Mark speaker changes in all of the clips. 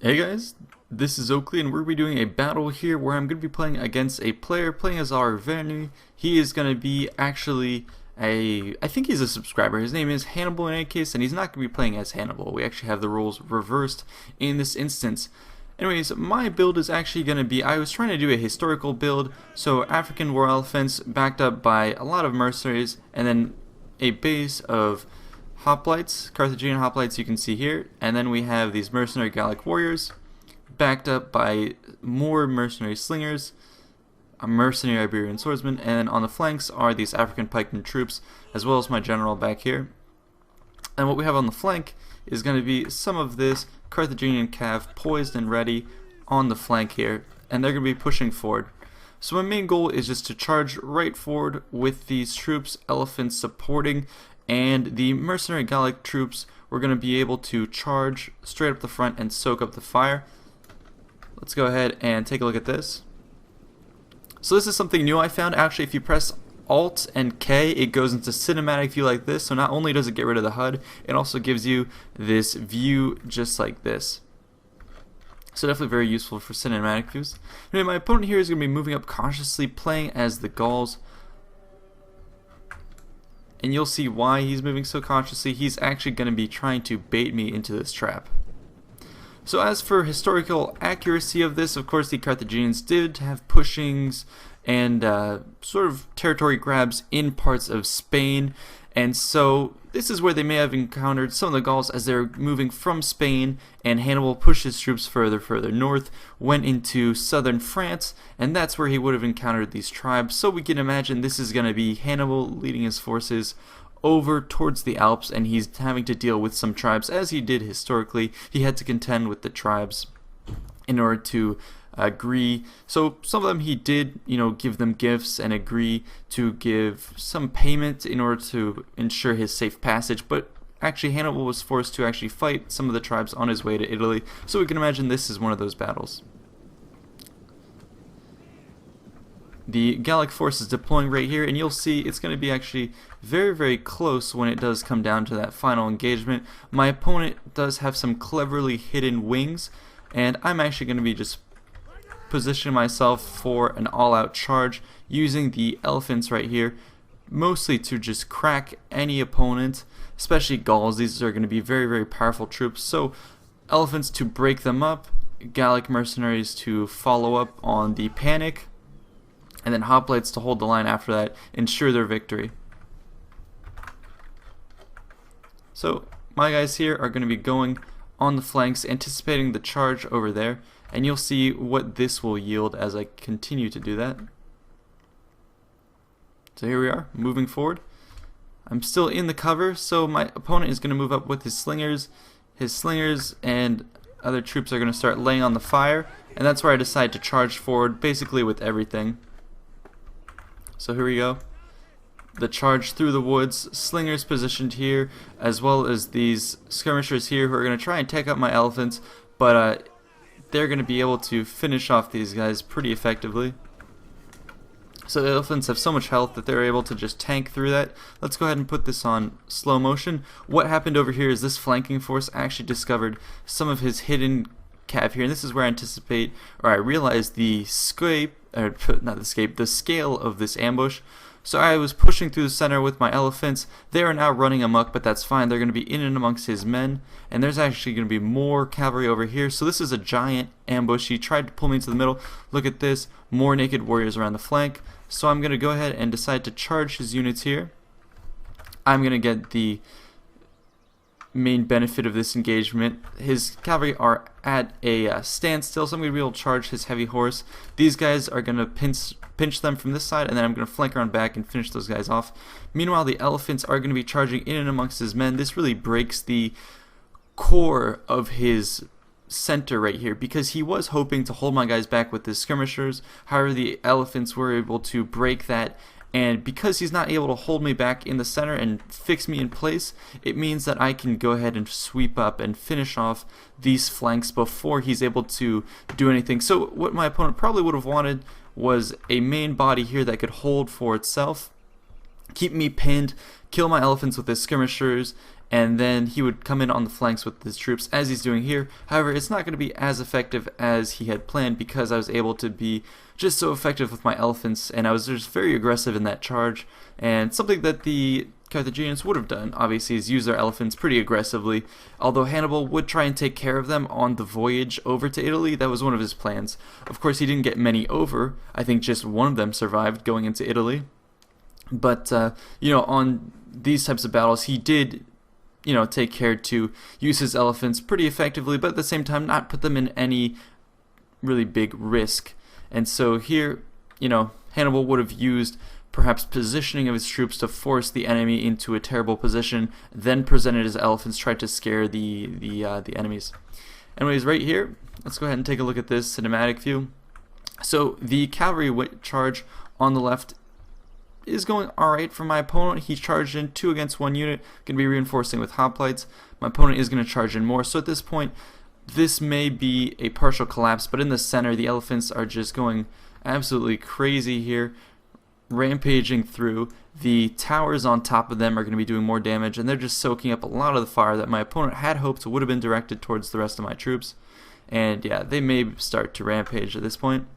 Speaker 1: Hey guys, this is Oakley and we're going to be doing a battle here where I'm going to be playing against a player playing as Arverni. He is going to be actually I think he's a subscriber. His name is Hannibal in any case, and he's not going to be playing as Hannibal. We actually have the roles reversed in this instance. Anyways, my build is actually going to be, I was trying to do a historical build, so African war elephants backed up by a lot of mercenaries, and then a base of hoplites, Carthaginian hoplites you can see here, and then we have these mercenary Gallic warriors, backed up by more mercenary slingers, a mercenary Iberian swordsman, and then on the flanks are these African pikemen troops, as well as my general back here. And what we have on the flank is going to be some of this Carthaginian cav poised and ready on the flank here, and they're going to be pushing forward. So my main goal is just to charge right forward with these troops, elephants supporting, and the mercenary Gallic troops we're going to be able to charge straight up the front and soak up the fire. Let's go ahead and take a look at this. So this is something new I found. Actually, if you press Alt and K, it goes into cinematic view like this. So not only does it get rid of the HUD, it also gives you this view just like this. So definitely very useful for cinematic views. Anyway, my opponent here is going to be moving up cautiously, playing as the Gauls. And you'll see why he's moving so cautiously. He's actually going to be trying to bait me into this trap. So as for historical accuracy of this, of course the Carthaginians did have pushings and sort of territory grabs in parts of Spain, and so this is where they may have encountered some of the Gauls as they're moving from Spain, and Hannibal pushed his troops further north, went into southern France, and that's where he would have encountered these tribes. So we can imagine this is going to be Hannibal leading his forces over towards the Alps, and he's having to deal with some tribes. As he did historically, he had to contend with the tribes in order to agree. So some of them he did, give them gifts and agree to give some payment in order to ensure his safe passage, but actually Hannibal was forced to actually fight some of the tribes on his way to Italy. So we can imagine this is one of those battles. The Gallic force is deploying right here, and you'll see it's going to be actually very close when it does come down to that final engagement. My opponent does have some cleverly hidden wings, and I'm actually going to be just positioning myself for an all-out charge using the elephants right here, mostly to just crack any opponent, especially Gauls. These are going to be very powerful troops, so elephants to break them up, Gallic mercenaries to follow up on the panic, and then hoplites to hold the line after that, ensure their victory. So my guys here are going to be going on the flanks, anticipating the charge over there, and you'll see what this will yield as I continue to do that. So here we are, moving forward. I'm still in the cover, so my opponent is going to move up with his slingers. His slingers and other troops are going to start laying on the fire, and that's where I decide to charge forward, basically with everything. So here we go. The charge through the woods, slingers positioned here, as well as these skirmishers here who are going to try and take out my elephants, but they're going to be able to finish off these guys pretty effectively. So the elephants have so much health that they're able to just tank through that. Let's go ahead and put this on slow motion. What happened over here is this flanking force actually discovered some of his hidden cav here, and this is where I realized the the scale of this ambush. So I was pushing through the center with my elephants. They are now running amok, but that's fine. They're going to be in and amongst his men, and there's actually going to be more cavalry over here. So this is a giant ambush. He tried to pull me into the middle. Look at this, more naked warriors around the flank. So I'm going to go ahead and decide to charge his units here. I'm going to get the main benefit of this engagement. His cavalry are at a standstill, so I'm going to be able to charge his heavy horse. These guys are going to pinch them from this side, and then I'm going to flank around back and finish those guys off. Meanwhile, the elephants are going to be charging in and amongst his men. This really breaks the core of his center right here, because he was hoping to hold my guys back with his skirmishers. However, the elephants were able to break that, and because he's not able to hold me back in the center and fix me in place, it means that I can go ahead and sweep up and finish off these flanks before he's able to do anything. So what my opponent probably would have wanted was a main body here that could hold for itself. keep me pinned, kill my elephants with his skirmishers, and then he would come in on the flanks with his troops as he's doing here. However, it's not going to be as effective as he had planned because I was able to be just so effective with my elephants, and I was just very aggressive in that charge. And something that the Carthaginians would have done, obviously, is use their elephants pretty aggressively. Although Hannibal would try and take care of them on the voyage over to Italy, that was one of his plans. Of course, he didn't get many over. I think just one of them survived going into Italy. But, on these types of battles, he did, take care to use his elephants pretty effectively, but at the same time not put them in any really big risk. And so here, Hannibal would have used perhaps positioning of his troops to force the enemy into a terrible position, then presented his elephants, tried to scare the enemies. Anyways, right here, let's go ahead and take a look at this cinematic view. So the cavalry charge on the left is going alright for my opponent. He charged in 2 against 1 unit, going to be reinforcing with hoplites. My opponent is going to charge in more, so at this point this may be a partial collapse, but in the center the elephants are just going absolutely crazy here, rampaging through. The towers on top of them are going to be doing more damage, and they're just soaking up a lot of the fire that my opponent had hoped would have been directed towards the rest of my troops. And yeah, they may start to rampage at this point.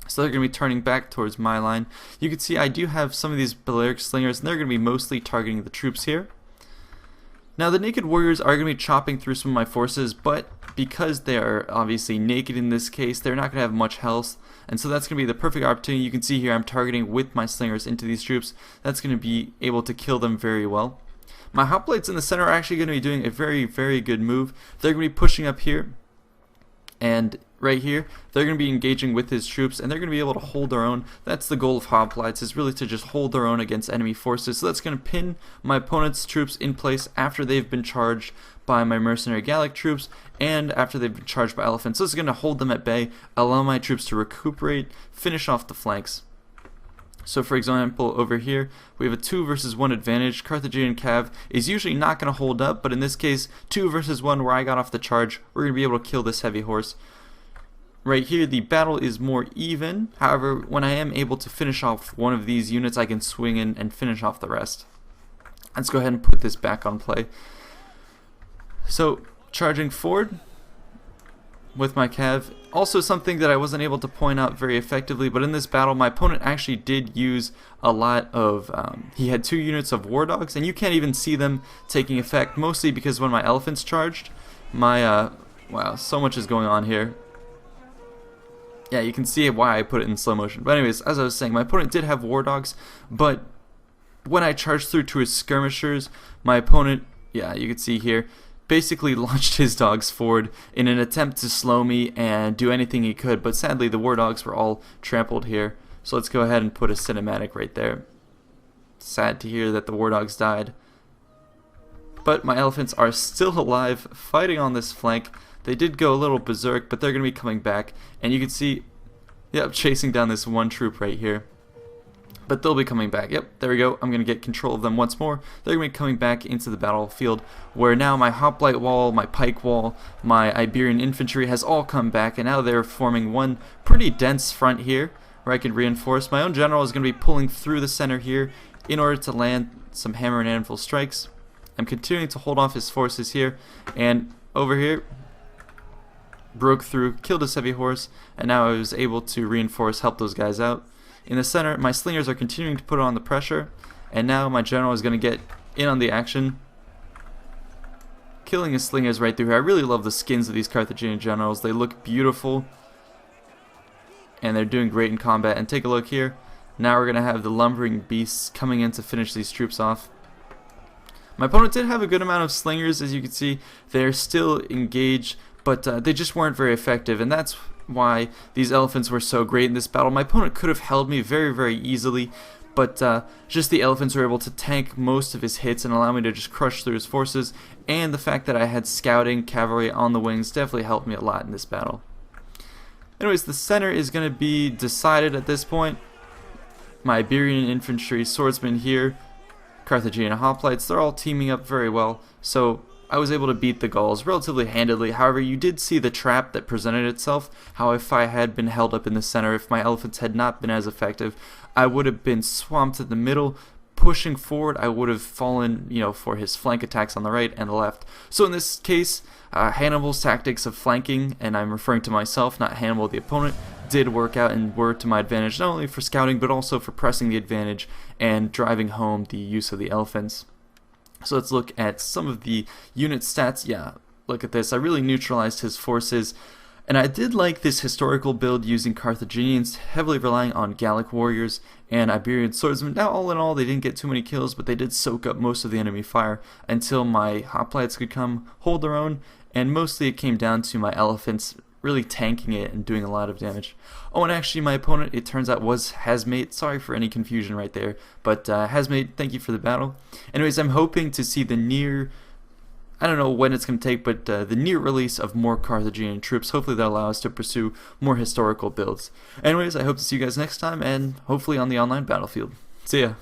Speaker 1: So they're going to be turning back towards my line. You can see I do have some of these Balearic slingers, and they're going to be mostly targeting the troops here. Now the naked warriors are going to be chopping through some of my forces, but because they are obviously naked in this case, they're not going to have much health, and so that's going to be the perfect opportunity. You can see here I'm targeting with my slingers into these troops. That's going to be able to kill them very well. My hoplites in the center are actually going to be doing a very, very good move. They're going to be pushing up here, and right here they're going to be engaging with his troops, and they're going to be able to hold their own. That's the goal of hoplites, is really to just hold their own against enemy forces. So that's going to pin my opponent's troops in place after they've been charged by my mercenary Gallic troops and after they've been charged by elephants. So this is going to hold them at bay, allow my troops to recuperate, finish off the flanks. So for example, over here we have a 2 versus 1 advantage. Carthaginian cav is usually not going to hold up, but in this case 2 versus 1 where I got off the charge, we're going to be able to kill this heavy horse. Right here the battle is more even. However, when I am able to finish off one of these units, I can swing in and finish off the rest. Let's go ahead and put this back on play. So charging forward with my cav, also something that I wasn't able to point out very effectively, but in this battle my opponent actually did use a lot of, he had 2 units of war dogs, and you can't even see them taking effect, mostly because when my elephants charged, my, wow, so much is going on here. Yeah, you can see why I put it in slow motion. But anyways, as I was saying, my opponent did have war dogs, but when I charged through to his skirmishers, my opponent, yeah, you can see here, basically launched his dogs forward in an attempt to slow me and do anything he could, but sadly the war dogs were all trampled here. So let's go ahead and put a cinematic right there. Sad to hear that the war dogs died. But my elephants are still alive, fighting on this flank. They did go a little berserk, but they're going to be coming back. And you can see, yep, chasing down this one troop right here. But they'll be coming back. Yep, there we go. I'm going to get control of them once more. They're going to be coming back into the battlefield, where now my hoplite wall, my pike wall, my Iberian infantry has all come back, and now they're forming one pretty dense front here, where I can reinforce. My own general is going to be pulling through the center here in order to land some hammer and anvil strikes. I'm continuing to hold off his forces here, and over here, broke through, killed his heavy horse, and now I was able to reinforce, help those guys out. In the center, my slingers are continuing to put on the pressure, and now my general is going to get in on the action, killing his slingers right through here. I really love the skins of these Carthaginian generals. They look beautiful, and they're doing great in combat. And take a look here. Now we're going to have the lumbering beasts coming in to finish these troops off. My opponent did have a good amount of slingers, as you can see. They're still engaged, but they just weren't very effective, and that's why these elephants were so great in this battle. My opponent could have held me very, very easily, but just the elephants were able to tank most of his hits and allow me to just crush through his forces, and the fact that I had scouting cavalry on the wings definitely helped me a lot in this battle. Anyways, the center is going to be decided at this point. My Iberian infantry swordsmen here, Carthaginian hoplites, they're all teaming up very well, so I was able to beat the Gauls relatively handily. However, you did see the trap that presented itself, how if I had been held up in the center, if my elephants had not been as effective, I would have been swamped in the middle pushing forward, I would have fallen, for his flank attacks on the right and the left. So in this case, Hannibal's tactics of flanking, and I'm referring to myself, not Hannibal the opponent, did work out and were to my advantage, not only for scouting but also for pressing the advantage and driving home the use of the elephants. So let's look at some of the unit stats. Yeah, look at this. I really neutralized his forces. And I did like this historical build using Carthaginians, heavily relying on Gallic warriors and Iberian swordsmen. Now, all in all, they didn't get too many kills, but they did soak up most of the enemy fire until my hoplites could come, hold their own, and mostly it came down to my elephants really tanking it and doing a lot of damage. Oh, and actually my opponent, it turns out, was Hazmate. Sorry for any confusion right there, but Hazmate, thank you for the battle. Anyways, I'm hoping to see the near... I don't know when it's going to take, but the near release of more Carthaginian troops. Hopefully that'll allow us to pursue more historical builds. Anyways, I hope to see you guys next time, and hopefully on the online battlefield. See ya!